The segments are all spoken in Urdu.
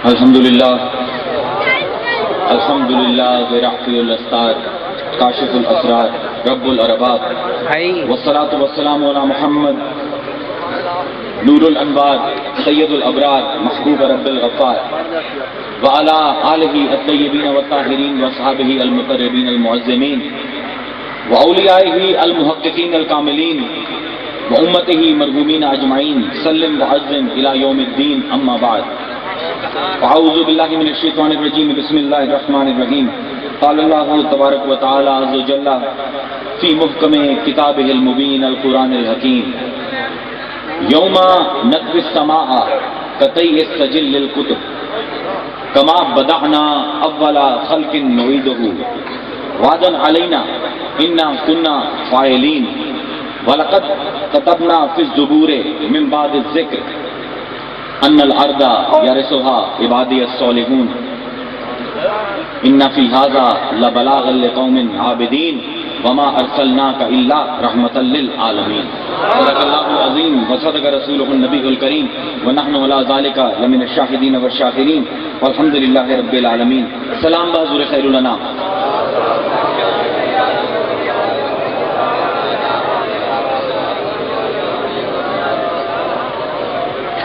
الحمدللہ رافع الاسطار کاشف الاسرار رب الارباب والصلاة والسلام علی محمد نور الانوار سید الابرار محبوب رب الغفار وعلی آلہ الطیبین والطاہرین واصحابہ المقربین المعظمین واولیائہ المحققین الکاملین وامتہ مرحومین اجمعین سلم وعظم الی یوم الدین اما بعد اعوذ باللہ من الشیطان الرجیم بسم اللہ الرحمن الرحیم قال اللہ تبارک و تعالی عز و جل فی محکم کتابہ المبین القرآن الحکیم یوم نطوی السماء کطی السجل للکتب کما بدعنا اول خلق نعیدہ وعدا علینا انا کنا فاعلین وَلَقَدْ كَتَبْنَا فِي الزُّبُورِ مِن بَعْدِ الذِّكْرِ أَنَّ الْأَرْضَ يَرِثُهَا عِبَادِيَ الصَّالِحُونَ إِنَّ فِي هَذَا لَبَلَاغًا لِقَوْمٍ عَابِدِينَ وَمَا أَرْسَلْنَاكَ إِلَّا رَحْمَةً لِلْعَالَمِينَ صدق اللہ العظیم وصدق رسولہ النبی الکریم ونحن علی ذلک لمن الشاہدین والشاکرین والحمد للہ رب العالمین. سلام بحضور خیر الانام.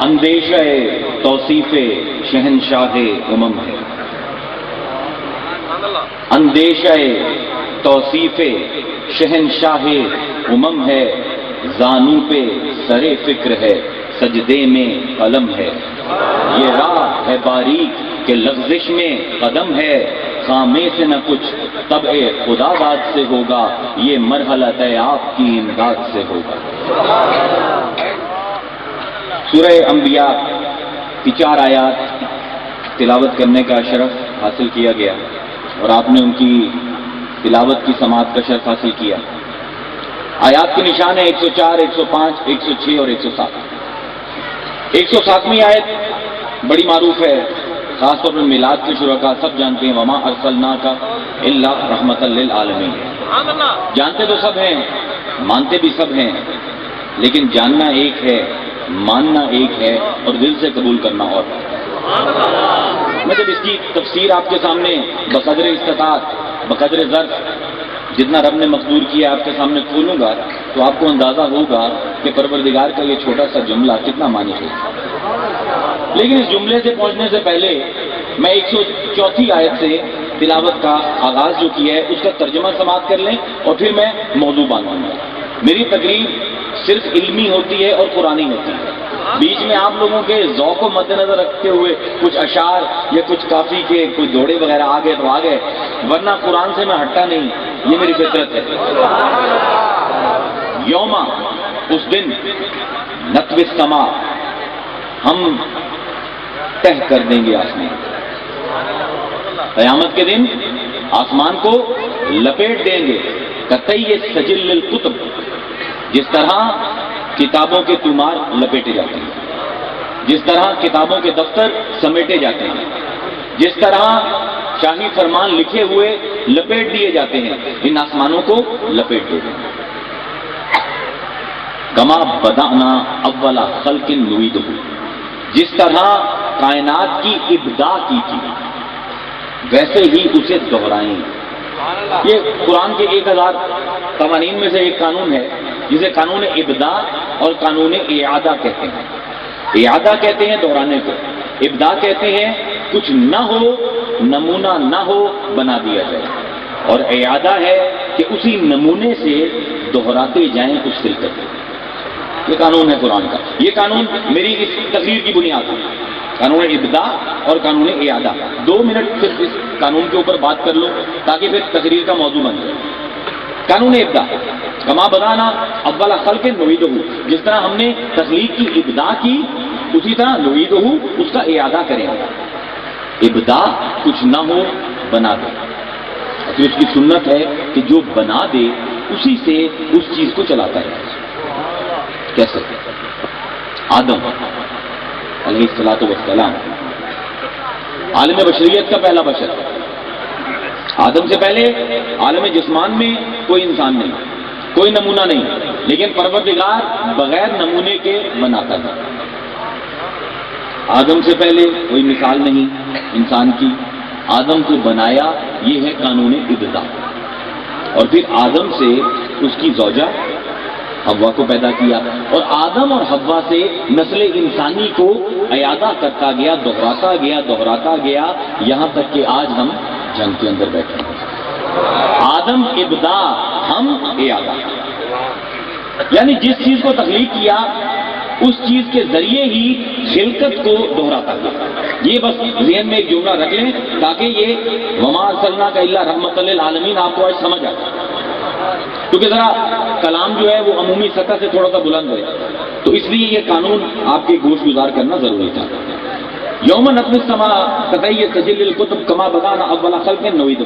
اندیشہ توصیف شہنشاہ امم ہے، اندیشہ توصیف شہنشاہ امم ہے، زانوں پہ سر فکر ہے، سجدے میں قلم ہے. یہ راہ ہے باریک کہ لغزش میں قدم ہے، خامے سے نہ کچھ طبع خدا داد سے ہوگا، یہ مرحلہ طے آپ کی امداد سے ہوگا. سورہ انبیاء کی 4 آیات تلاوت کرنے کا شرف حاصل کیا گیا اور آپ نے ان کی تلاوت کی سماعت کا شرف حاصل کیا. آیات کے نشان ہیں 104, 105, 106 اور 107. 107ویں آیت بڑی معروف ہے، خاص طور پر میلاد کے شرکاء سب جانتے ہیں. وما ارسلناک الا رحمۃ للعالمین. جانتے تو سب ہیں، مانتے بھی سب ہیں، لیکن جاننا ایک ہے، ماننا ایک ہے اور دل سے قبول کرنا اور. میں جب اس کی تفسیر آپ کے سامنے بقدر استطاعت بقدر ظرف جتنا رب نے مقدور کیا آپ کے سامنے کھولوں گا تو آپ کو اندازہ ہوگا کہ پروردگار کا یہ چھوٹا سا جملہ کتنا معنی ہے. لیکن اس جملے سے پہنچنے سے پہلے میں 104 آیت سے تلاوت کا آغاز جو کیا ہے اس کا ترجمہ سماعت کر لیں اور پھر میں موضوع باندھوں گا. میری تقریر صرف علمی ہوتی ہے اور قرآنی ہوتی ہے. بیچ میں آپ لوگوں کے ذوق کو مد نظر رکھتے ہوئے کچھ اشعار یا کچھ کافی کے کوئی دوڑے وغیرہ آ گئے تو آ گئے، ورنہ قرآن سے میں ہٹتا نہیں، یہ میری فطرت ہے. یوما اس دن نطوی السماء ہم تہ کر دیں گے آسمان. قیامت کے دن آسمان کو لپیٹ دیں گے. قطعی سجل للکتب، جس طرح کتابوں کے طومار لپیٹے جاتے ہیں، جس طرح کتابوں کے دفتر سمیٹے جاتے ہیں، جس طرح شاہی فرمان لکھے ہوئے لپیٹ دیے جاتے ہیں، ان آسمانوں کو لپیٹ دے دیں. کما بدأنا اول خلق نعیدہ، جس طرح کائنات کی ابداع کی تھی ویسے ہی اسے دہرائیں. یہ قرآن کے 1000 قوانین میں سے ایک قانون ہے جسے قانون ابداع اور قانون اعادہ کہتے ہیں. اعادہ کہتے ہیں دہرانے کو، ابداع کہتے ہیں کچھ نہ ہو، نمونہ نہ ہو، بنا دیا جائے، اور اعادہ ہے کہ اسی نمونے سے دہراتے جائیں اس سلسلے کو. یہ قانون ہے قرآن کا. یہ قانون میری اس تقریر کی بنیاد ہے، قانون ابداع اور قانون اعادہ. 2 منٹ صرف اس قانون کے اوپر بات کر لوں تاکہ پھر تقریر کا موضوع بن جائے. قانون ابداع کما بدانا اول خلق نعیدہ، جس طرح ہم نے تخلیق کی ابداع کی اسی طرح نعیدہ اس کا اعادہ کریں. ابداع کچھ نہ ہو بنا دے، پھر اس کی سنت ہے کہ جو بنا دے اسی سے اس چیز کو چلاتا ہے. کیسے؟ آدم علیہ الصلوۃ والسلام عالم بشریت کا پہلا بشر. آدم سے پہلے عالم جسمان میں کوئی انسان نہیں، کوئی نمونہ نہیں، لیکن پروردگار بغیر نمونے کے بناتا ہے. آدم سے پہلے کوئی مثال نہیں انسان کی، آدم کو بنایا، یہ ہے قانون ابتدا، اور پھر آدم سے اس کی زوجہ حوا کو پیدا کیا، اور آدم اور حوا سے نسل انسانی کو اعادہ کرتا گیا، دہراتا گیا، یہاں تک کہ آج ہم جنگ کے اندر بیٹھے ہیں۔ آدم ابدا، ہم اعادہ، یعنی جس چیز کو تخلیق کیا اس چیز کے ذریعے ہی خلقت کو دہراتا گیا۔ یہ بس ذہن میں ایک جملہ رکھ لیں تاکہ یہ وما ارسلناک الا رحمۃ للعالمین آپ کو آج سمجھ آئے، کیونکہ ذرا کلام جو ہے وہ عمومی سطح سے تھوڑا سا بلند ہے، تو اس لیے یہ قانون آپ کے گوش گزار کرنا ضروری تھا۔ یوم نطوی السماء کطی تجلی الکتب کما بدانا اول خلق نعیدہ،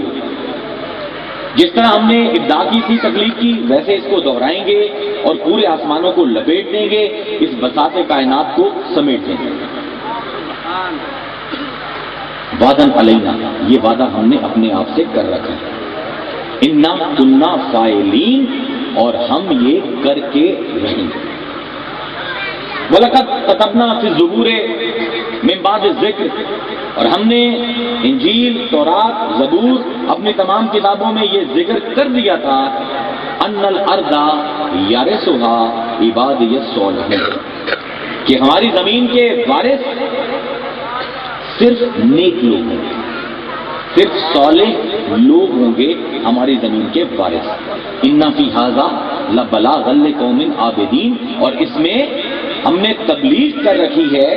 جس طرح ہم نے ابداع کی تھی، تخلیق کی، ویسے اس کو دہرائیں گے اور پورے آسمانوں کو لپیٹ دیں گے، اس بساط کائنات کو سمیٹ دیں گے۔ وعدن علینا، یہ وعدہ ہم نے اپنے آپ سے کر رکھا ہے، انا کنا فاعلین، اور ہم یہ کر کے رہیں گے۔ وَلَقَدْ كَتَبْنَا فِي الزُّبُورِ مِن بَعْدِ الذِّكْرِ، اور ہم نے انجیل، تورات، زبور، اپنی تمام کتابوں میں یہ ذکر کر دیا تھا، ان الارض یرثها عبادی الصالحین، کہ ہماری زمین کے وارث صرف نیک لوگ ہوں گے، صرف صالح لوگ ہوں گے ہماری زمین کے وارث۔ ان فی ھذا لبلاغا لقوم عابدین، اور اس میں ہم نے تبلیغ کر رکھی ہے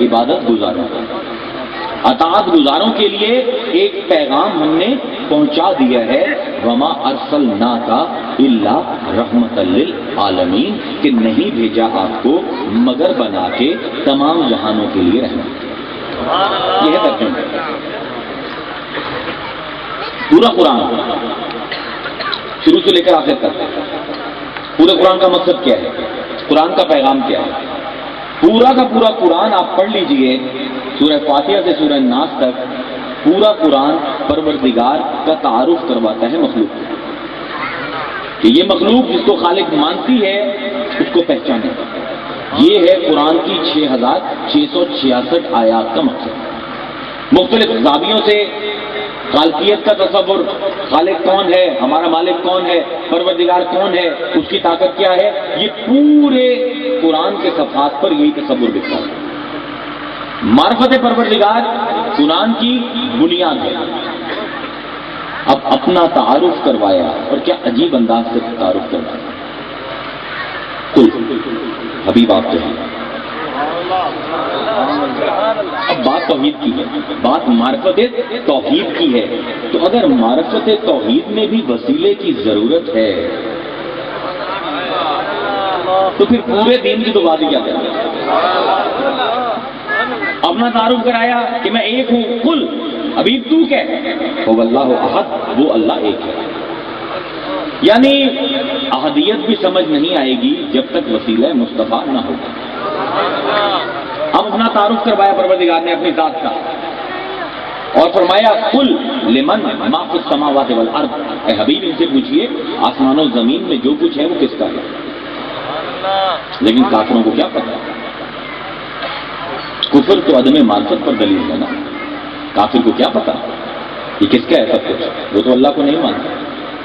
عبادت گزاروں کو، اطاعت گزاروں کے لیے ایک پیغام ہم نے پہنچا دیا ہے، وما ارسلناک الا رحمۃ للعالمین، کہ نہیں بھیجا آپ کو مگر بنا کے تمام جہانوں کے لیے رحمت۔ یہ ہے ترجمہ پورا قرآن، شروع سے لے کر آخر تک۔ پورے قرآن کا مقصد کیا ہے، قرآن کا پیغام کیا ہے؟ پورا کا پورا قرآن آپ پڑھ لیجئے، سورہ فاتحہ سے سورہ ناس تک پورا قرآن پروردگار کا تعارف کرواتا ہے مخلوق کو، کہ یہ مخلوق جس کو خالق مانتی ہے اس کو پہچانے۔ یہ ہے قرآن کی 6666 آیات کا مقصد۔ مختلف زاویوں سے خالقیت کا تصور، خالق کون ہے، ہمارا مالک کون ہے، پروردگار کون ہے، اس کی طاقت کیا ہے، یہ پورے قرآن کے صفحات پر یہی تصور دکھتا ہے۔ معرفت پروردگار قرآن کی بنیاد ہے۔ اب اپنا تعارف کروایا، اور کیا عجیب انداز سے تعارف کروایا۔ کل حبیب آپ کے ہیں۔ اب بات توحید کی ہے، بات معرفت توحید کی ہے، تو اگر معرفت توحید میں بھی وسیلے کی ضرورت ہے تو پھر پورے دین کی تو بات ہی کیا کریں۔ اپنا تعارف کرایا کہ میں ایک ہوں، کل حبیب تو کہ هو اللہ احد، وہ اللہ ایک ہے۔ یعنی احدیت بھی سمجھ نہیں آئے گی جب تک وسیلہ مصطفیٰ نہ ہوگا۔ اب اپنا تعارف کروایا پروردگار نے اپنی ذات کا، اور فرمایا قل لمن ما فی السماوات والارض، اے حبیب ان سے پوچھئے آسمان و زمین میں جو کچھ ہے وہ کس کا ہے۔ لیکن کافروں کو کیا پتا، کفر تو عدم معرفت پر دلیل ہے نا۔ کافر کو کیا پتا کہ کس کا ہے سب کچھ، وہ تو اللہ کو نہیں مانتا۔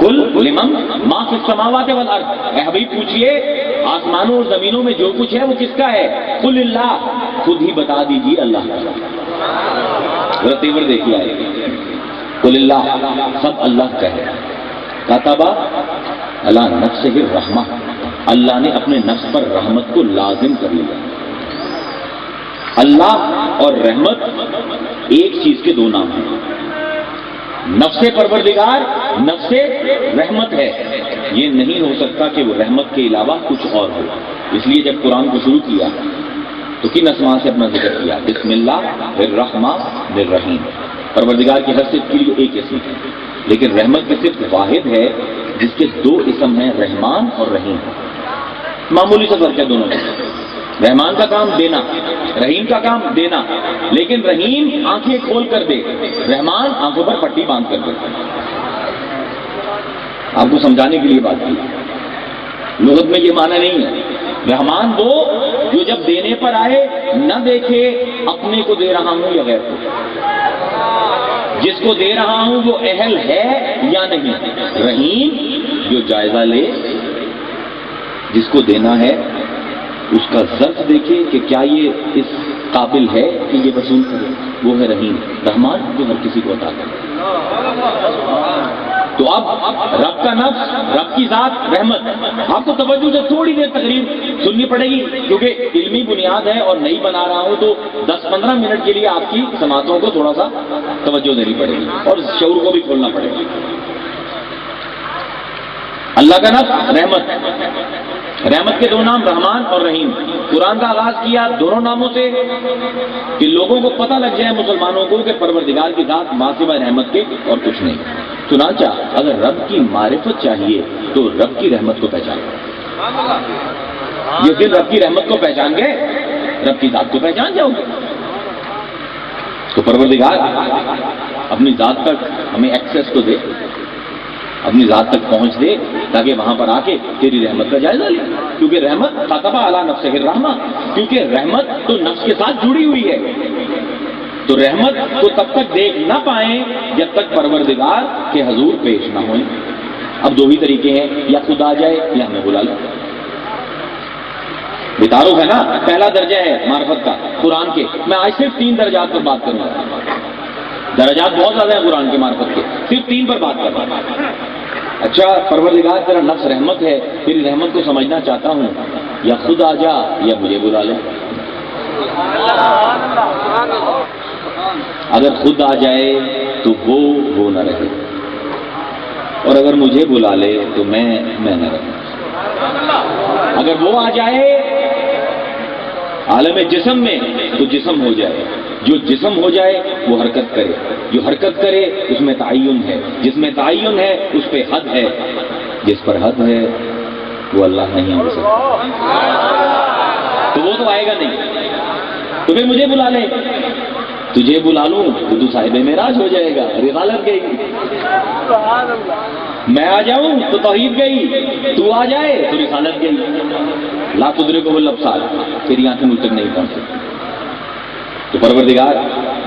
قل لمن ما فی السماوات والارض، اے حبیب پوچھئے آسمانوں اور زمینوں میں جو کچھ ہے وہ کس کا ہے۔ قل اللہ، خود ہی بتا دیجیے اللہ کا۔ ذرا تیور دیکھیے آئے، قل اللہ، سب اللہ کا ہے۔ کتب علی نفسہ الرحمہ، اللہ نے اپنے نفس پر رحمت کو لازم کر لیا۔ اللہ اور رحمت ایک چیز کے دو نام ہیں۔ نفس پروردگار نفس رحمت ہے، یہ نہیں ہو سکتا کہ وہ رحمت کے علاوہ کچھ اور ہو۔ اس لیے جب قرآن کو شروع کیا تو کن اسماء سے اپنا ذکر کیا، بسم اللہ الرحمن الرحیم۔ پروردگار کی ہر صفت کے لیے ایک اسم ہے، لیکن رحمت کی صفت واحد ہے جس کے دو اسم ہیں، رحمان اور رحیم۔ معمولی سا فرق ہے دونوں میں۔ رحمان کا کام دینا، رحیم کا کام دینا، لیکن رحیم آنکھیں کھول کر دے، رحمان آنکھوں پر پٹی باندھ کر دے۔ آپ کو سمجھانے کے لیے بات کی، لغت میں یہ معنی نہیں ہے رحمان وہ جو جب دینے پر آئے نہ دیکھے اپنے کو دے رہا ہوں یا غیر کو، جس کو دے رہا ہوں وہ اہل ہے یا نہیں۔ رحیم جو جائزہ لے، جس کو دینا ہے اس کا ظرف دیکھے کہ کیا یہ اس قابل ہے کہ یہ وصول کرے، وہ ہے رحیم۔ رحمان جو ہر کسی کو عطا کرے۔ تو اب رب کا نفس، رب کی ذات رحمت۔ آپ کو توجہ سے تھوڑی دیر تقریر سننی پڑے گی کیونکہ علمی بنیاد ہے اور نہیں بنا رہا ہوں، تو 10-15 منٹ کے لیے آپ کی سماعتوں کو تھوڑا سا توجہ دینی پڑے گی اور شعور کو بھی کھولنا پڑے گا۔ اللہ کا نفس رحمت، رحمت کے دو نام رحمان اور رحیم۔ قرآن کا آغاز کیا دونوں ناموں سے کہ لوگوں کو پتہ لگ جائے، مسلمانوں کو، کہ پروردگار کی ذات ماں سوائے رحمت کے اور کچھ نہیں۔ چنانچہ اگر رب کی معرفت چاہیے تو رب کی رحمت کو پہچانو۔ جس دن رب کی رحمت کو پہچان گئے رب کی ذات کو پہچان جاؤ گے۔ تو پروردگار اپنی ذات تک ہمیں ایکسیس تو دے، اپنی ذات تک پہنچ دے تاکہ وہاں پر آ کے تیری رحمت کا جائزہ لے، کیونکہ رحمت خاطبہ اعلیٰ نفسہ الرحمہ، کیونکہ رحمت تو نفس کے ساتھ جڑی ہوئی ہے۔ تو رحمت کو تب تک دیکھ نہ پائیں جب تک پروردگار کے حضور پیش نہ ہوئیں۔ اب دو ہی طریقے ہیں، یا خود آ جائے یا ہمیں بلا لے۔ بتعارف ہے نا، پہلا درجہ ہے معرفت کا قرآن کے۔ میں آج صرف 3 درجات پر بات کروں گا، درجات بہت زیادہ ہیں قرآن کے معرفت کے، صرف 3 پر بات کر رہا ہوں۔ اچھا پروردگار تیرا نفس رحمت ہے، تیری رحمت کو سمجھنا چاہتا ہوں، یا خود آ جا یا مجھے بلا لے۔ اگر خود آ جائے تو وہ نہ رہے، اور اگر مجھے بلا لے تو میں نہ رہوں۔ اگر وہ آ جائے عالم جسم میں تو جسم ہو جائے، جو جسم ہو جائے وہ حرکت کرے، جو حرکت کرے اس میں تعین ہے، جس میں تعین ہے اس پہ حد ہے، جس پر حد ہے وہ اللہ نہیں ہو سکتا، تو وہ تو آئے گا نہیں۔ تو پھر مجھے بلا لے، تجھے بلا لوں تو صاحب معراج ہو جائے گا، رسالت گئی۔ میں آ جاؤں تو توحید گئی، تو آ جائے تو رسالت گئی۔ لا تدرکہ الابصار، تیری آنکھیں مجھ تک نہیں پہنچ سکتی۔ تو پروردگار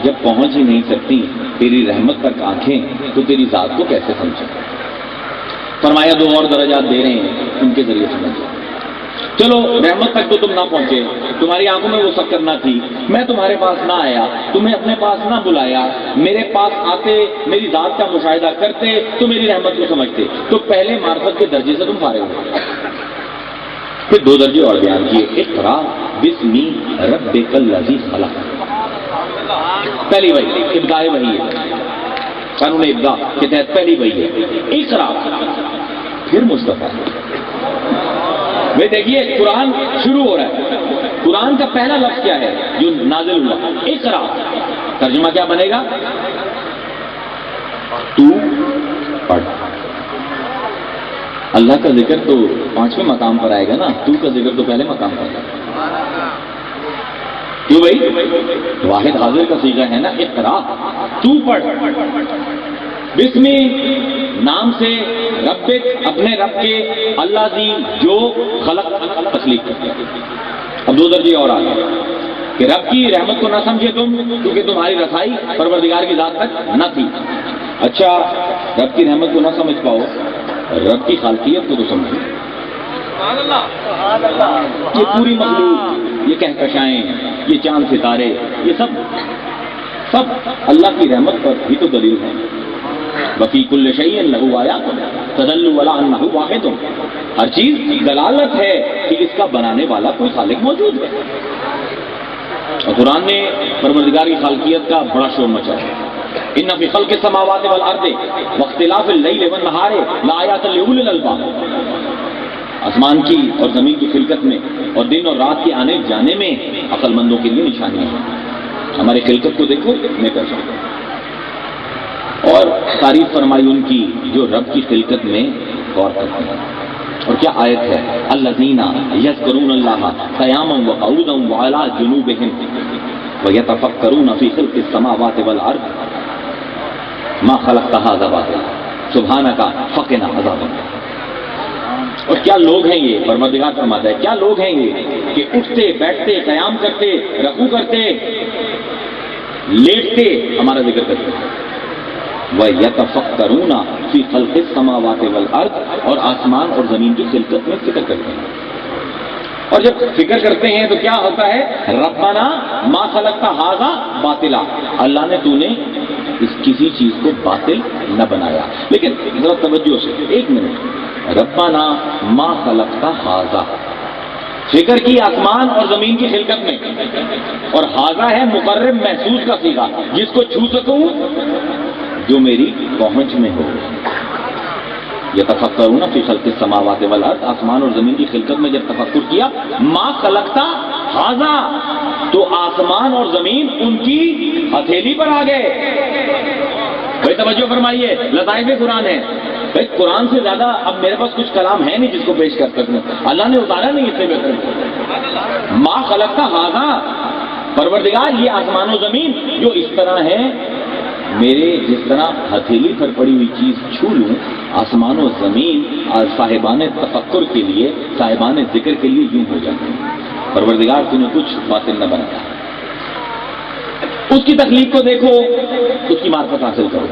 جب پہنچ ہی نہیں سکتی تیری رحمت تک آنکھیں، تو تیری ذات کو کیسے سمجھیں؟ فرمایا 2 اور درجات دے رہے ہیں، ان کے ذریعے سمجھیں۔ چلو رحمت تک تو تم نہ پہنچے، تمہاری آنکھوں میں وہ شکر نہ تھی، میں تمہارے پاس نہ آیا، تمہیں اپنے پاس نہ بلایا، میرے پاس آتے، میری ذات کا مشاہدہ کرتے تو میری رحمت کو سمجھتے، تو پہلے معرفت کے درجے سے تم فارغ ہو۔ پھر 2 درجے اور بیان کیے، اقرا بسم ربک الذی خلق۔ پہلی وحی، ابتدائی وحی ہے، قانون ابدا کے تحت پہلی وحی ہے اقرا، پھر مصطفیٰ۔ وہ دیکھیے قرآن شروع ہو رہا ہے، قرآن کا پہلا لفظ کیا ہے جو نازل ہوا؟ اقرا۔ ترجمہ کیا بنے گا؟ تو پڑھ۔ اللہ کا ذکر تو 5ویں مقام پر آئے گا نا، تو کا ذکر تو پہلے مقام پر ہے۔ کیوں بھائی؟ واحد حاضر کا صیغہ ہے نا، اقرا، تو پڑھ۔ بسم نام سے، ربک اپنے رب کے، اللہ دی جو خلق تخلیق کرتے ہیں۔ اب 2 درجے اور آ گئے کہ رب کی رحمت کو نہ سمجھے تم کیونکہ تمہاری رسائی پروردگار کی ذات تک نہ تھی۔ اچھا رب کی رحمت کو نہ سمجھ پاؤ، رب کی خالقیت کو تو سمجھو۔ یہ پوری مخلوق، یہ کہکشائیں، یہ چاند ستارے، یہ سب اللہ کی رحمت پر ہی تو دلیل ہے۔ وفی کل شیء لہ آیات تدل علی انہ واحد، ہر چیز دلالت ہے کہ اس کا بنانے والا کوئی خالق موجود ہے۔ اور قرآن نے پروردگار کی خالقیت کا بڑا شور مچایا، ان فی خلق السماوات والارض واختلاف اللیل والنہار لآیات لأولی الالباب۔ آسمان کی اور زمین کی خلقت میں اور دن اور رات کے آنے جانے میں عقل مندوں کے لیے نشانیاں ہیں۔ ہماری خلقت کو دیکھو، میں کیسا ہوں، اور تعریف فرمائی ان کی جو رب کی خلقت میں غور کرتے ہیں۔ اور کیا آیت ہے، الذین یذکرون اللہ قیاما وقعودا وعلی جنوبہم ویتفکرون فی خلق السماوات والارض ما خلقت ھذا باطلا سبحانک فقنا عذاب النار۔ اور کیا لوگ ہیں یہ، پروردگار فرماتا ہے کیا لوگ ہیں یہ کہ اٹھتے بیٹھتے قیام کرتے رکوع کرتے لیٹتے ہمارا ذکر کرتے ہیں، وَيَتَفَكَّرُونَ فِي خَلْقِ السَّمَاوَاتِ وَالْأَرْضِ، اور آسمان اور زمین کی خلقت میں فکر کرتے ہیں۔ اور جب فکر کرتے ہیں تو کیا ہوتا ہے، ربنا ما خلقت ھذا باطلا، اللہ نے تو نے اس کسی چیز کو باطل نہ بنایا۔ لیکن ذرا توجہ سے ایک منٹ، ربنا ما خلقت ھذا، فکر کی آسمان اور زمین کی خلقت میں، اور ھذا ہے مقرب محسوس کا صیغہ، جس کو چھو سکوں جو میری پہنچ میں ہو۔ یتفکرون فی خلق السماوات والارض، آسمان اور زمین کی خلقت میں جب تفکر کیا، ما خلقتا ھذا، تو آسمان اور زمین ان کی ہتھیلی پر آ گئے۔ بھائی توجہ فرمائیے، لطائف قرآن ہے بھائی، قرآن سے زیادہ اب میرے پاس کچھ کلام ہے نہیں جس کو پیش کر سکوں، اللہ نے اتارا نہیں اس سے بہتر۔ ما خلقتا ھذا، پروردگار یہ آسمان و زمین جو اس طرح ہے، میرے جس طرح ہتھیلی پر پڑی ہوئی چیز چھو لوں، آسمان و زمین صاحبان تفکر کے لیے، صاحبان ذکر کے لیے یوں ہو جاتے ہیں۔ پروردگار تو نے کچھ باطل نہ بنایا، اس کی تخلیق کو دیکھو، اس کی معرفت حاصل کرو۔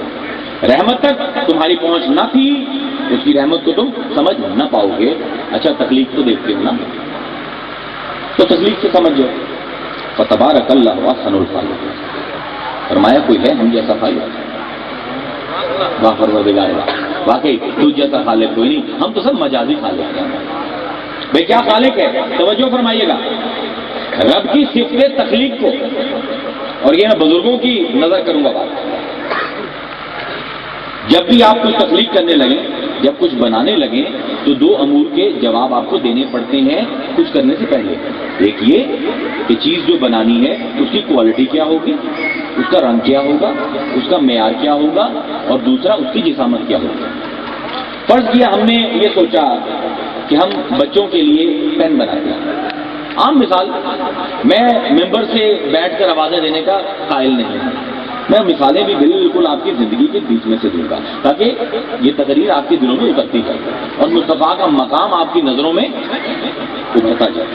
رحمت تک تمہاری پہنچ نہ تھی، اس کی رحمت کو تم سمجھ نہ پاؤ گے۔ اچھا تخلیق تو دیکھتے ہو نا، تو تخلیق سے سمجھ جاؤ۔ فتبارک اللہ احسن الخالقین، فرمایا کوئی ہے ہم جیسا خالق؟ واہ پروردگار واہ، واقعی تو جیسا خالق کوئی نہیں، ہم تو سب مجازی خالق ہیں۔ بھئی کیا خالق ہے؟ توجہ فرمائیے گا، رب کی صفت تخلیق کو، اور یہ میں بزرگوں کی نظر کروں گا بات، جب بھی آپ کچھ تخلیق کرنے لگیں، جب کچھ بنانے لگیں، تو دو امور کے جواب آپ کو دینے پڑتے ہیں کچھ کرنے سے پہلے۔ ایک یہ کہ چیز جو بنانی ہے اس کی کوالٹی کیا ہوگی، اس کا رنگ کیا ہوگا، اس کا معیار کیا ہوگا، اور دوسرا اس کی جسامت کیا ہوگی۔ فرض کیا ہم نے یہ سوچا کہ ہم بچوں کے لیے پین بناتے ہیں، عام مثال، میں ممبر سے بیٹھ کر آوازیں دینے کا قائل نہیں ہوں، میں مثالیں بھی بالکل آپ کی زندگی کے بیچ میں سے دوں گا تاکہ یہ تقریر آپ کے دلوں میں اترتی جائے اور مصطفیٰ کا مقام آپ کی نظروں میں ابھرتا جائے۔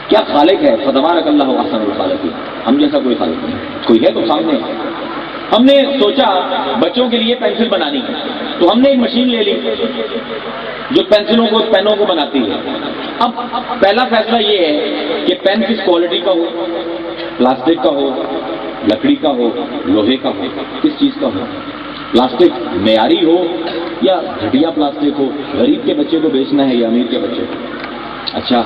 کیا خالق ہے؟ فتبارک اللہ احسن الخالقین، ہم جیسا کوئی خالق نہیں، کوئی ہے تو سامنے ہے۔ ہم نے سوچا بچوں کے لیے پینسل بنانی ہے، تو ہم نے ایک مشین لے لی جو پینسلوں کو پینوں کو بناتی ہے۔ اب پہلا فیصلہ یہ ہے کہ پین کس کوالٹی کا ہو، پلاسٹک کا ہو، لکڑی کا ہو، لوہے کا ہو، کس چیز کا ہو؟ پلاسٹک معیاری ہو یا گھٹیا پلاسٹک ہو؟ غریب کے بچے کو بیچنا ہے یا امیر کے بچے کو؟ اچھا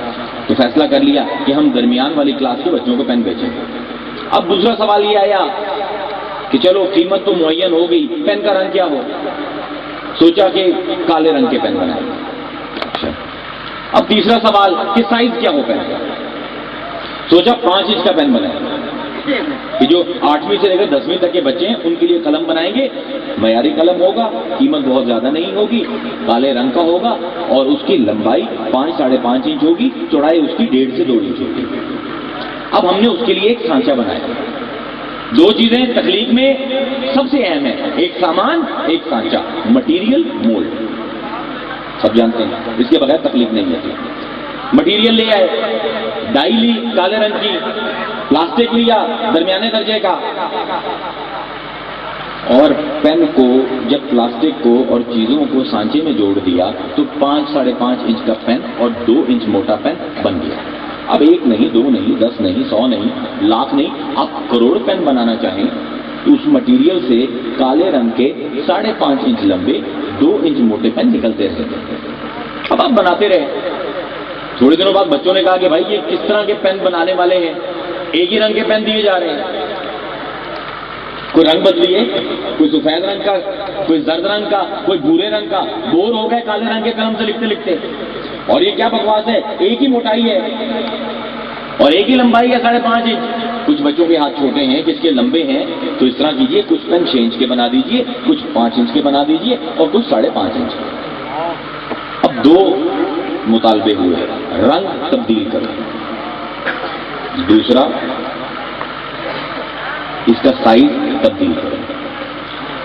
تو فیصلہ کر لیا کہ ہم درمیان والی کلاس کے بچوں کو پین بیچیں گے۔ اب دوسرا سوال یہ آیا کہ چلو قیمت تو معین ہو گئی، پین کا رنگ کیا ہو؟ سوچا کہ کالے رنگ کے پین بنائیں گے۔ اچھا اب تیسرا سوال کہ سائز کیا ہو پین کا؟ سوچا 5 انچ کا پین بنائیں گے کہ جو 8ویں سے لے کر 10ویں تک کے بچے ہیں ان کے لیے قلم بنائیں گے، معیاری قلم ہوگا، قیمت بہت زیادہ نہیں ہوگی، کالے رنگ کا ہوگا، اور اس کی لمبائی 5 ساڑھے 5 انچ ہوگی، چوڑائی اس کی 1.5 سے 2 انچ ہوگی۔ اب ہم نے اس کے لیے ایک سانچہ بنایا۔ دو چیزیں تخلیق میں سب سے اہم ہیں، ایک سامان، ایک سانچہ، مٹیریل، مولڈ، سب جانتے ہیں، اس کے بغیر تخلیق نہیں ہوتی۔ مٹیریل لے آئے، ڈائی لی کالے رنگ کی، پلاسٹک لیا درمیانے درجے کا، اور پین کو جب پلاسٹک کو اور چیزوں کو سانچے میں جوڑ دیا تو 5 ساڑھے 5 انچ کا پین اور 2 انچ موٹا پین بن گیا۔ اب 1 نہیں، 2 نہیں، 10 نہیں، 100 نہیں، لاکھ نہیں، آپ کروڑ پین بنانا چاہیں تو اس مٹیریل سے کالے رنگ کے 5.5 انچ لمبے 2 انچ موٹے پین نکلتے رہے۔ اب آپ بناتے رہے، تھوڑے دنوں بعد بچوں نے کہا کہ بھائی یہ کس طرح کے پین بنانے والے ہیں، ایک ہی رنگ کے پین دیے جا رہے ہیں، کوئی رنگ بدلیے، کوئی سفید رنگ کا، کوئی زرد رنگ کا، کوئی بھورے رنگ کا، بور ہو گئے کالے رنگ کے قلم سے لکھتے لکھتے۔ اور یہ کیا بکواس ہے، ایک ہی موٹائی ہے اور ایک ہی لمبائی ہے 5.5 انچ۔ کچھ بچوں کے ہاتھ چھوٹے ہیں، کس کے لمبے ہیں، تو اس طرح کیجئے، کچھ پین 6 انچ کے بنا دیجئے، کچھ 5 انچ کے بنا دیجئے اور کچھ 5.5 انچ کے۔ اب 2 مطالبے ہوئے، رنگ تبدیل کرو، دوسرا اس کا سائز تبدیل کرو۔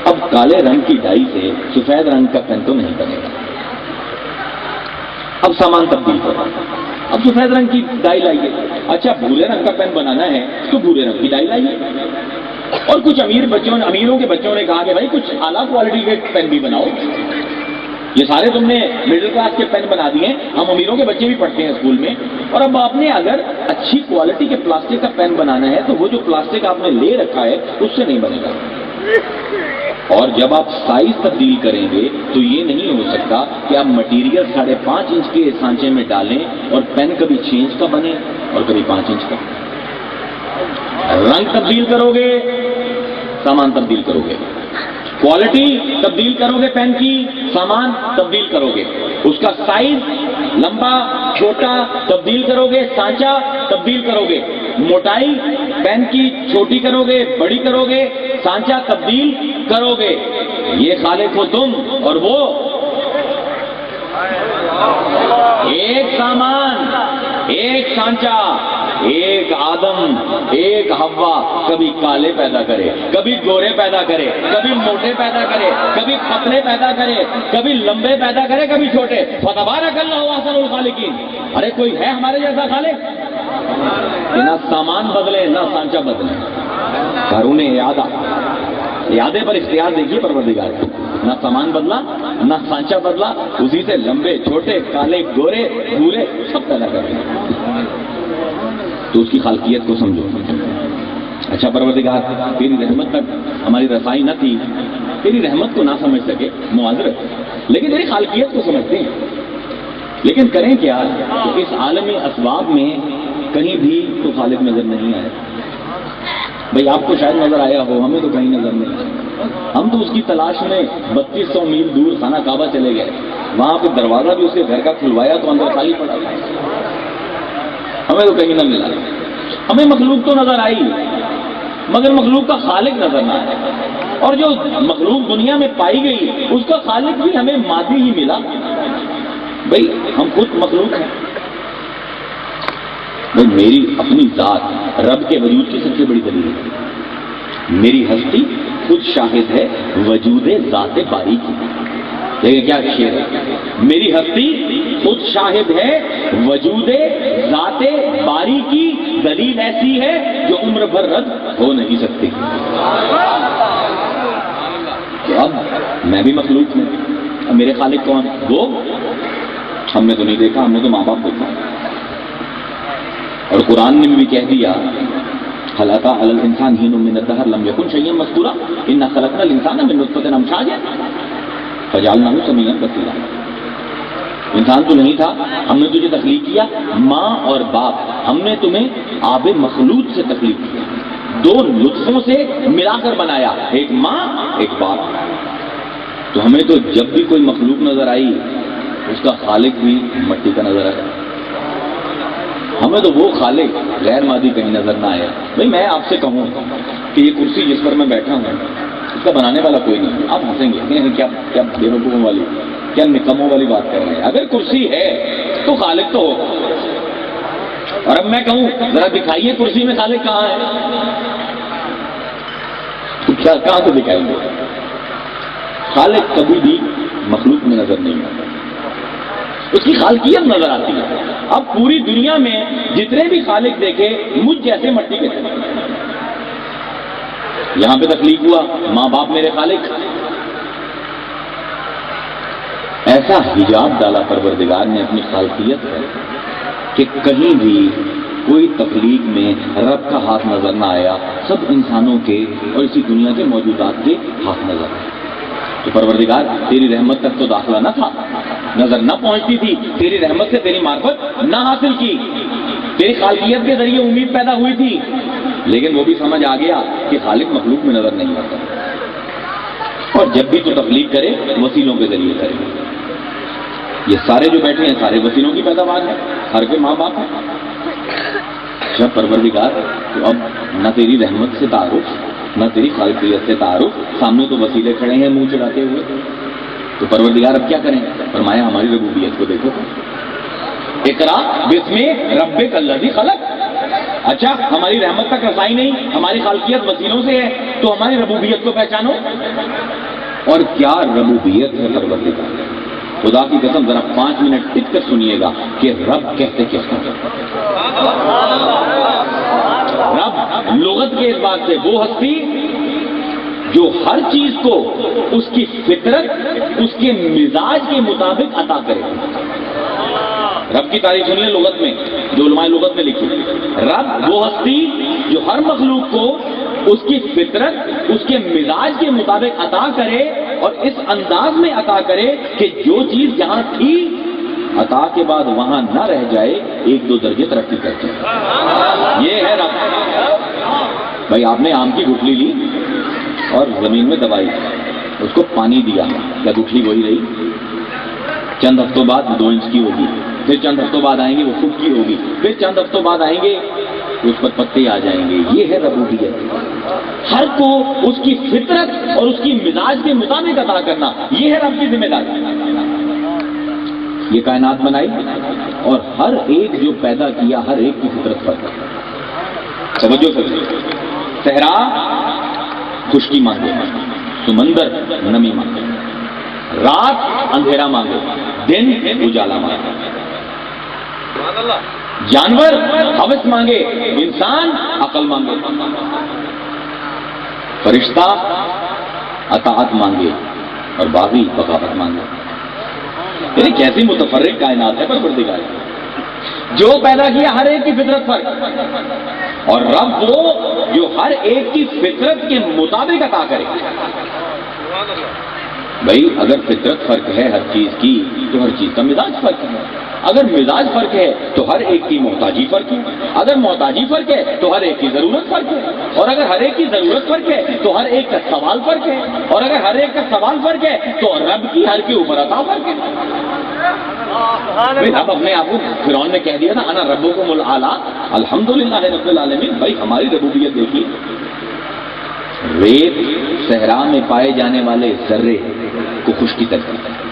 اب کالے رنگ کی ڈائی سے سفید رنگ کا پین تو نہیں بنے گا، اب سامان تبدیل کرو، اب سفید رنگ کی ڈائی لائیے، اچھا بھورے رنگ کا پین بنانا ہے تو بھورے رنگ کی ڈائی لائیے۔ اور کچھ امیروں کے بچوں نے کہا کہ بھائی کچھ اعلیٰ کوالٹی کے پین بھی بناؤ، یہ سارے تم نے مڈل کلاس کے پین بنا دیے، ہم امیروں کے بچے بھی پڑھتے ہیں اسکول میں، اور اب آپ نے اگر اچھی کوالٹی کے پلاسٹک کا پین بنانا ہے تو وہ جو پلاسٹک آپ نے لے رکھا ہے اس سے نہیں بنے گا۔ اور جب آپ سائز تبدیل کریں گے تو یہ نہیں ہو سکتا کہ آپ مٹیریل 5.5 انچ کے سانچے میں ڈالیں اور پین کبھی 6 انچ کا بنے اور کبھی 5 انچ کا۔ رنگ تبدیل کرو گے، سامان تبدیل کرو گے، کوالٹی تبدیل کرو گے، پین کی سامان تبدیل کرو گے، اس کا سائز لمبا چھوٹا تبدیل کرو گے، سانچا تبدیل کرو گے، موٹائی پین کی چھوٹی کرو گے، بڑی کرو گے، سانچا تبدیل کرو گے۔ یہ خالق ہو تم اور وہ ایک سامان، ایک سانچا، ایک آدم، ایک حوا، کبھی کالے پیدا کرے، کبھی گورے پیدا کرے، کبھی موٹے پیدا کرے، کبھی پتلے پیدا کرے، کبھی لمبے پیدا کرے، کبھی چھوٹے۔ فتبارک اللہ احسن الخالقین۔ ارے کوئی ہے ہمارے جیسا خالق کہ نہ سامان بدلے نہ سانچا بدلے؟ قارون اعادے پر اختیار دیکھیے پروردگار، نہ سامان بدلا نہ سانچا بدلا، اسی سے لمبے چھوٹے کالے گورے بھورے سب پیدا کر رہے ہیں۔ تو اس کی خالقیت کو سمجھو۔ اچھا پروردگار، تیری رحمت تک ہماری رسائی نہ تھی، تیری رحمت کو نہ سمجھ سکے، معذرت، لیکن تیری خالقیت کو سمجھتے ہیں۔ لیکن کریں کیا کہ اس عالمی اسباب میں کہیں بھی تو خالق نظر نہیں آیا۔ بھئی آپ کو شاید نظر آیا ہو، ہمیں تو کہیں نظر نہیں آیا۔ ہم تو اس کی تلاش میں 3200 میل دور خانہ کعبہ چلے گئے، وہاں پہ دروازہ بھی اس کے گھر کا کھلوایا تو اندر خالی پڑا، ہمیں تو کہیں نہ ملا۔ ہمیں مخلوق تو نظر آئی مگر مخلوق کا خالق نظر نہ آیا، اور جو مخلوق دنیا میں پائی گئی اس کا خالق بھی ہمیں مادی ہی ملا۔ بھئی ہم خود مخلوق ہیں۔ بھئی میری اپنی ذات رب کے وجود کی سب سے بڑی دلیل ہے، میری ہستی خود شاہد ہے وجود ذات باری کی۔ دیکھیں کیا شعر ہے، میری ہستی خود شاہد ہے وجود ذات باری کی، دلیل ایسی ہے جو عمر بھر رد ہو نہیں سکتی۔ تو اب میں بھی مخلوق ہوں، اب میرے خالق کون؟ وہ ہم نے تو نہیں دیکھا، ہم نے تو ماں باپ دیکھا، اور قرآن نے بھی کہہ دیا هل أتى على الإنسان حين من الدهر لم يكن شيئا مذكورا إنا خلقنا الإنسان من نطفة أمشاج فجعلناه سميعا بصيرا۔ انسان تو نہیں تھا، ہم نے تجھے تخلیق کیا ماں اور باپ، ہم نے تمہیں آب مخلوط سے تخلیق کیا، 2 نطفوں سے ملا کر بنایا، ایک ماں ایک باپ۔ تو ہمیں تو جب بھی کوئی مخلوق نظر آئی اس کا خالق بھی مٹی کا نظر آیا، ہمیں تو وہ خالق غیر مادی کہیں نظر نہ آیا۔ بھئی میں آپ سے کہوں کہ یہ کرسی جس پر میں بیٹھا ہوں اس کا بنانے والا کوئی نہیں، آپ ہنسیں گے کیا بے وقوفوں والی، کیا نکموں والی بات کر رہے ہیں۔ اگر کرسی ہے تو خالق تو ہوگا، اور اب میں کہوں ذرا دکھائیے کرسی میں خالق کہاں ہے، تو کیا کہاں سے دکھائیں گے؟ خالق کبھی بھی مخلوق میں نظر نہیں آتا، اس کی خالقیت نظر آتی ہے۔ اب پوری دنیا میں جتنے بھی خالق دیکھے مجھ جیسے مٹی کے تھے، یہاں پہ تخلیق ہوا ماں باپ میرے خالق، ایسا حجاب ڈالا پروردگار نے اپنی خالقیت ہے کہ کہیں بھی کوئی تخلیق میں رب کا ہاتھ نظر نہ آیا، سب انسانوں کے اور اسی دنیا کے موجودات کے ہاتھ نظر آئے۔ تو پروردگار تیری رحمت تک تو داخلہ نہ تھا، نظر نہ پہنچتی تھی، تیری رحمت سے تیری معرفت نہ حاصل کی، تیری خالقیت کے ذریعے امید پیدا ہوئی تھی، لیکن وہ بھی سمجھ آ گیا کہ خالق مخلوق میں نظر نہیں آتا، اور جب بھی تو تخلیق کرے وسیلوں کے ذریعے کرے۔ یہ سارے جو بیٹھے ہیں سارے وسیلوں کی پیداوار ہے، ہر کے ماں باپ ہیں۔ جب پروردگار تو اب نہ تیری رحمت سے تعارف نہ تیری خالقیت سے تعارف، سامنے تو وسیلے کھڑے ہیں منہ چڑھاتے ہوئے، تو پروردگار اب کیا کریں؟ فرمایا ہماری ربوبیت کو دیکھو، اقرا بسم ربک الذی خلق۔ اچھا ہماری رحمت تک رسائی نہیں، ہماری خالقیت وسیلوں سے ہے، تو ہماری ربوبیت کو پہچانو۔ اور کیا ربوبیت ہے پروردگار، خدا کی قسم ذرا 5 منٹ ٹک کر سنیے گا کہ رب کہتے کس کو. رب لغت کے اعتبار سے وہ ہستی جو ہر چیز کو اس کی فطرت اس کے مزاج کے مطابق عطا کرے. رب کی تعریف سنیے لغت میں جو علماء لغت میں لکھی. رب وہ ہستی جو ہر مخلوق کو اس کی فطرت اس کے مزاج کے مطابق عطا کرے اور اس انداز میں عطا کرے کہ جو چیز جہاں تھی عطا کے بعد وہاں نہ رہ جائے، 1-2 درجے ترقی کر جائے. یہ ہے رب. بھائی آپ نے آم کی گٹھلی لی اور زمین میں دبائی، اس کو پانی دیا، کیا گٹھلی وہی رہی؟ چند ہفتوں بعد 2 انچ کی ہوگی، پھر چند ہفتوں بعد آئیں گے وہ فٹ کی ہوگی، پھر چند ہفتوں بعد آئیں گے اس پر پتے آ جائیں گے. یہ ہے ربوبیت. ہر کو اس کی فطرت اور اس کی مزاج کے مطابق عطا کرنا، یہ ہے رب کی ذمہ داری. یہ کائنات بنائی اور ہر ایک جو پیدا کیا ہر ایک کی فطرت پر. توجہ سے صحرا خشکی مانگے، سمندر نمی مانگے، رات اندھیرا مانگے، دن اجالا مانگے، جانور حوث مانگے، انسان عقل مانگے، فرشتہ اطاعت مانگے اور باغی بغاوت مانگے. یعنی کیسی متفرق کائنات ہے پروردگار. جو پیدا کیا ہر ایک کی فطرت فرق، اور رب وہ جو ہر ایک کی فطرت کے مطابق عطا کرے. بھائی اگر فطرت فرق ہے ہر چیز کی تو ہر چیز کا مزاج فرق ہے. اگر مزاج فرق ہے تو ہر ایک کی محتاجی فرق ہے. اگر محتاجی فرق ہے تو ہر ایک کی ضرورت فرق ہے. اور اگر ہر ایک کی ضرورت فرق ہے تو ہر ایک کا سوال فرق ہے. اور اگر ہر ایک کا سوال فرق ہے تو رب کی ہر کے اوپر عطا فرق ہے. رب اپنے آپ کو فرعون نے کہہ دیا تھا انا ربکم الاعلی الحمدللہ رب العالمین. بھائی ہماری ربوبیت دیکھیے. ریت صحرا میں پائے جانے والے ذرے کو خشکی تک کرتا ہے.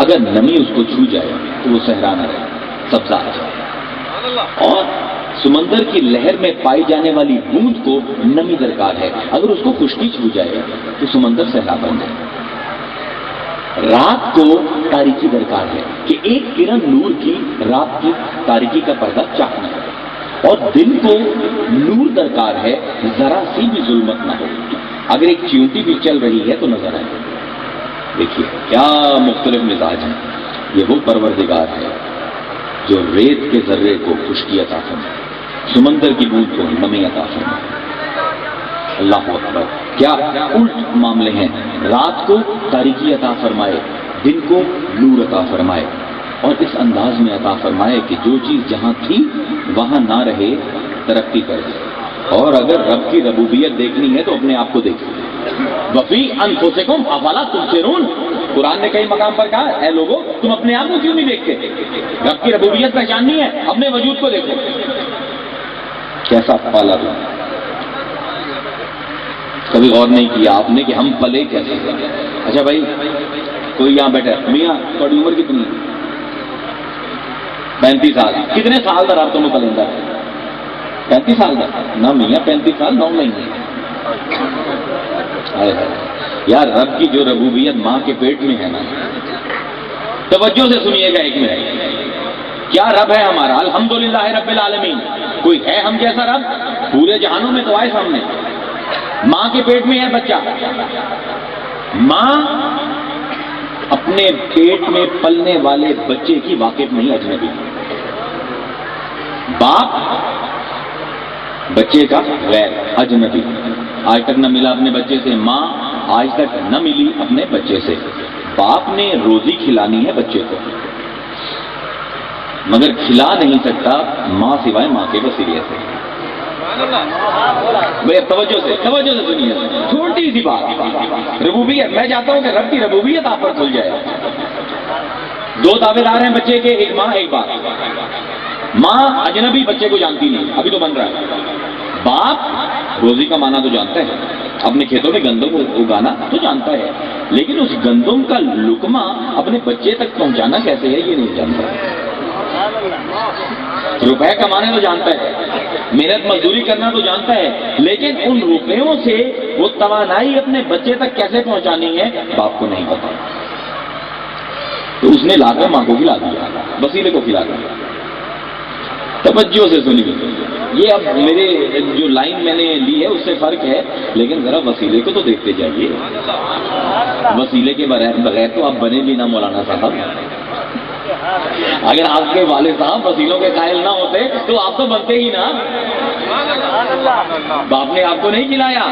اگر نمی اس کو چھو جائے تو وہ صحرا نہ رہے، سبزہ آ جائے. اور سمندر کی لہر میں پائی جانے والی بوند کو نمی درکار ہے، اگر اس کو خشکی چھو جائے تو سمندر صحرا بن جائے. رات کو تاریکی درکار ہے کہ ایک کرن نور کی رات کی تاریکی کا پردہ چاکنا ہے، اور دن کو نور درکار ہے ذرا سی بھی ظلمت نہ ہو. اگر ایک چیونٹی بھی چل رہی ہے تو نظر آئے. دیکھیے کیا مختلف مزاج ہیں. یہ وہ پروردگار ہے جو ریت کے ذرے کو خشکی عطا فرمائے، سمندر کی بوند کو نمی عطا فرمائے. اللہ اکبر. کیا الٹ معاملے ہیں. رات کو تاریکی عطا فرمائے، دن کو نور عطا فرمائے، اور اس انداز میں عطا فرمائے کہ جو چیز جہاں تھی وہاں نہ رہے، ترقی کر دے. اور اگر رب کی ربوبیت دیکھنی ہے تو اپنے آپ کو دیکھیں. وفی انفسکم افلا تبصرون. قرآن نے کئی مقام پر کہا اے لوگو تم اپنے آپ کو کیوں نہیں دیکھتے؟ رب کی ربوبیت پہچاننی ہے، اپنے وجود کو دیکھو. کیسا پالا تم؟ کبھی غور نہیں کیا آپ نے کہ ہم پلے کیسے؟ اچھا بھائی کوئی یہاں بیٹھا ہے، میاں تھوڑی عمر کتنی ہے؟ 35 سال. کتنے سال در آپ تمہیں پلندہ؟ 35 سال در. نہ میاں 35 سال 9 مہینے. یار رب کی جو ربوبیت ماں کے پیٹ میں ہے نا، توجہ سے سنیے گا ایک منٹ. کیا رب ہے ہمارا؟ الحمدللہ رب العالمین. کوئی ہے ہم جیسا رب؟ پورے جہانوں میں تو آئے سامنے. ماں کے پیٹ میں ہے بچہ. ماں اپنے پیٹ میں پلنے والے بچے کی واقف نہیں، اجنبی. باپ بچے کا غیر، اجنبی. آج تک نہ ملا اپنے بچے سے. ماں آج تک نہ ملی اپنے بچے سے. باپ نے روزی کھلانی ہے بچے کو، مگر کھلا نہیں سکتا ماں سوائے ماں کے وسیلے سے. بھائی توجہ سے سنیے. چھوٹی سی بات ربوبیت. میں چاہتا ہوں کہ رب کی ربوبیت آپ پر کھل جائے. 2 دعوے دار ہیں بچے کے، ایک ماں ایک باپ. ماں اجنبی بچے کو جانتی نہیں، ابھی تو بن رہا ہے. باپ روزی کا معنی تو جانتا ہے، اپنے کھیتوں میں گندم اگانا تو جانتا ہے، لیکن اس گندم کا لقمہ اپنے بچے تک پہنچانا کیسے ہے یہ نہیں جانتا. روپے کمانے تو جانتا ہے، محنت مزدوری کرنا تو جانتا ہے، لیکن ان روپیوں سے وہ توانائی اپنے بچے تک کیسے پہنچانی ہے باپ کو نہیں پتا. تو اس نے لا کر ماں کو کھلا دیا، وسیلے کو کھلا دیا۔ توجہ سے سنیے، یہ اب میرے جو لائن میں نے لی ہے اس سے فرق ہے، لیکن ذرا وسیلے کو تو دیکھتے جائیے۔ وسیلے کے بغیر تو آپ بنے بھی نہ مولانا صاحب۔ اگر آپ کے والد صاحب وسیلوں کے قائل نہ ہوتے تو آپ تو بنتے ہی نا۔ باپ نے آپ کو نہیں کھلایا،